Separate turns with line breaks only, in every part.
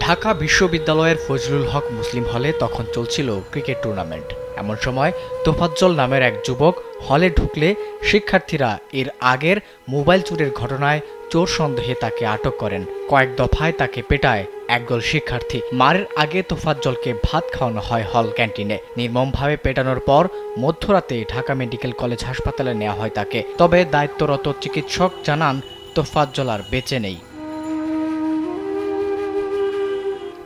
ঢাকা বিশ্ববিদ্যালয়ের ফজলুল হক মুসলিম হলে তখন চলছিল ক্রিকেট টুর্নামেন্ট। এমন সময় তোফাজ্জল নামের এক যুবক হলে ঢুকলে শিক্ষার্থীরা এর আগের মোবাইল চুরির ঘটনায় চোর সন্দেহে তাকে আটক করেন। কয়েক দফায় তাকে পেটায় একদল শিক্ষার্থী। মারের আগে তোফাজ্জলকে ভাত খাওয়ানো হয় হল ক্যান্টিনে। নির্মমভাবে পেটানোর পর মধ্যরাতে ঢাকা মেডিকেল কলেজ হাসপাতালে নেওয়া হয় তাকে। তবে দায়িত্বরত চিকিৎসক জানান তোফাজ্জল আর বেঁচে নেই।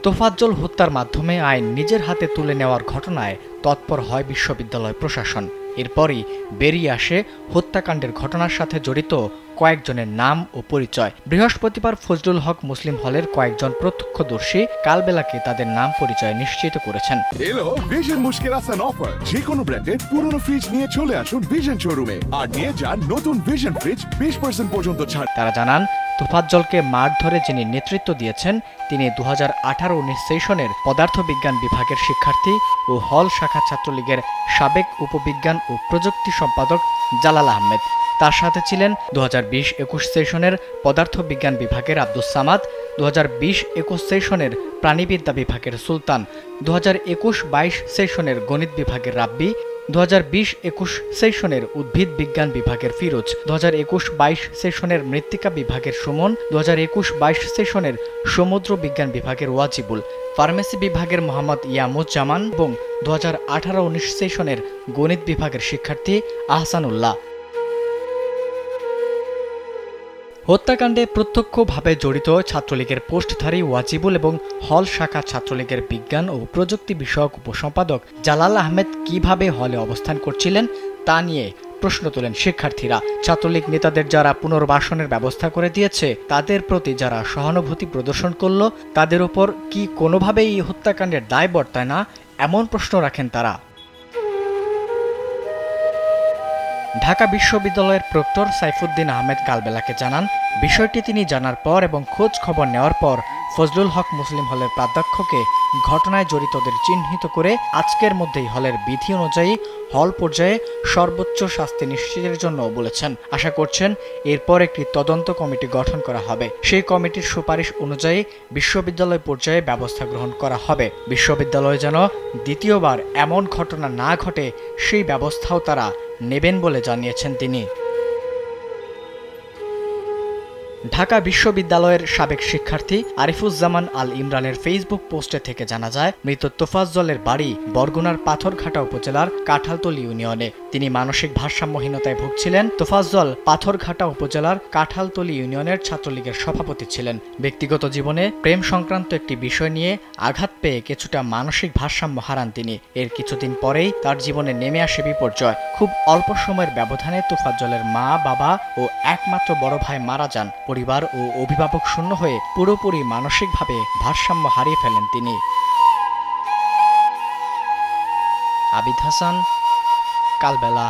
তোফাজ্জল হত্যার মাধ্যমে আইন নিজের হাতে তুলে নেওয়ার ঘটনায় তৎপর হয় বিশ্ববিদ্যালয় প্রশাসন। এরপরই বেরিয়ে আসে হত্যাকাণ্ডের ঘটনার সাথে জড়িত কয়েকজনের নাম ও পরিচয়। বৃহস্পতিবার ফজলুল হক মুসলিম হলের কয়েকজন প্রত্যক্ষদর্শী কালবেলাকে তাদের নাম পরিচয় নিশ্চিত করেছেন।
এলো ভিশন মুশকিল আসান অফার। যে কোনো ব্র্যান্ডের পুরনো ফ্রিজ নিয়ে চলে আসুন ভিশন শোরুমে আর নিয়ে যান নতুন ভিশন ফ্রিজ 20% পর্যন্ত ছাড়।
তারা জানান, তোফাজ্জলকে মারধরে যিনি নেতৃত্ব দিয়েছেন তিনি 2018-19 সেশনের পদার্থবিজ্ঞান বিভাগের শিক্ষার্থী ও হল শাখা ছাত্রলীগের সাবেক উপবিজ্ঞান ও প্রযুক্তি সম্পাদক জালাল আহমেদ। তার সাথে ছিলেন 2020-21 সেশনের পদার্থবিজ্ঞান বিভাগের আব্দুস সামাদ, 2020-21 সেশনের প্রাণীবিদ্যা বিভাগের সুলতান, 2021-22 সেশনের গণিত বিভাগের রাব্বি, 2020-21 সেশনের উদ্ভিদ বিজ্ঞান বিভাগের ফিরোজ, 2021-22 সেশনের মৃত্তিকা বিভাগের সুমন, 2021-22 সেশনের সমুদ্র বিজ্ঞান বিভাগের ওয়াজিবুল, ফার্মেসি বিভাগের মোহাম্মদ ইয়ামুজ্জামান এবং 2018-19 সেশনের গণিত বিভাগের শিক্ষার্থী আহসানুল্লাহ। হত্যাকাণ্ডে প্রত্যক্ষভাবে জড়িত ছাত্রলীগের পোস্টধারী ওয়াজিবুল এবং হল শাখা ছাত্রলীগের বিজ্ঞান ও প্রযুক্তি বিষয়ক উপসম্পাদক জালাল আহমেদ কিভাবে হলে অবস্থান করছিলেন তা নিয়ে প্রশ্ন তোলেন শিক্ষার্থীরা। ছাত্রলীগ নেতাদের যারা পুনর্বাসনের ব্যবস্থা করে দিয়েছে তাদের প্রতি যারা সহানুভূতি প্রদর্শন করল তাদের ওপর কি কোনোভাবেই এই হত্যাকাণ্ডের দায় বর্তায় না, এমন প্রশ্ন রাখেন তারা। ঢাকা বিশ্ববিদ্যালয়ের প্রক্টর সাইফুদ্দিন আহমেদ কালবেলাকে জানান, বিষয়টি তিনি জানার পর এবং খোঁজ খবর নেওয়ার পর ফজলুল হক মুসলিম হলের প্রাধ্যক্ষকে ঘটনায় জড়িতদের চিহ্নিত করে আজকের মধ্যেই হলের বিধি অনুযায়ী হল পর্যায়ে সর্বোচ্চ শাস্তি নিশ্চিতের জন্য বলেছেন। আশা করছেন এরপর একটি তদন্ত কমিটি গঠন করা হবে। সেই কমিটির সুপারিশ অনুযায়ী বিশ্ববিদ্যালয় পর্যায়ে ব্যবস্থা গ্রহণ করা হবে। বিশ্ববিদ্যালয়ে যেন দ্বিতীয়বার এমন ঘটনা না ঘটে সেই ব্যবস্থাও তারা নেবেন বলে জানিয়েছেন তিনি। ঢাকা বিশ্ববিদ্যালয়ের সাবেক শিক্ষার্থী আরিফুজ্জামান আল ইমরানের ফেসবুক পোস্টে থেকে জানা যায়, মৃত তোফাজ্জলের বাড়ি বরগুনার পাথরঘাটা উপজেলার কাঁঠালতলী ইউনিয়নে। তিনি মানসিক ভারসাম্যহীনতায় ভুগছিলেন। তোফাজ্জল পাথরঘাটা উপজেলার কাঁঠালতলী ইউনিয়নের ছাত্রলীগের সভাপতি ছিলেন। ব্যক্তিগত জীবনে প্রেম সংক্রান্ত একটি বিষয় নিয়ে আঘাত পেয়ে কিছুটা মানসিক ভারসাম্য হারান তিনি। এর কিছুদিন পরেই তার জীবনে নেমে আসে বিপর্যয়। খুব অল্প সময়ের ব্যবধানে তোফাজ্জলের মা, বাবা ও একমাত্র বড় ভাই মারা যান। পরিবার ও অভিভাবক শূন্য হয়ে পুরোপুরি মানসিকভাবে ভারসাম্য হারিয়ে ফেলেন তিনি। আবিদ হাসান, কালবেলা।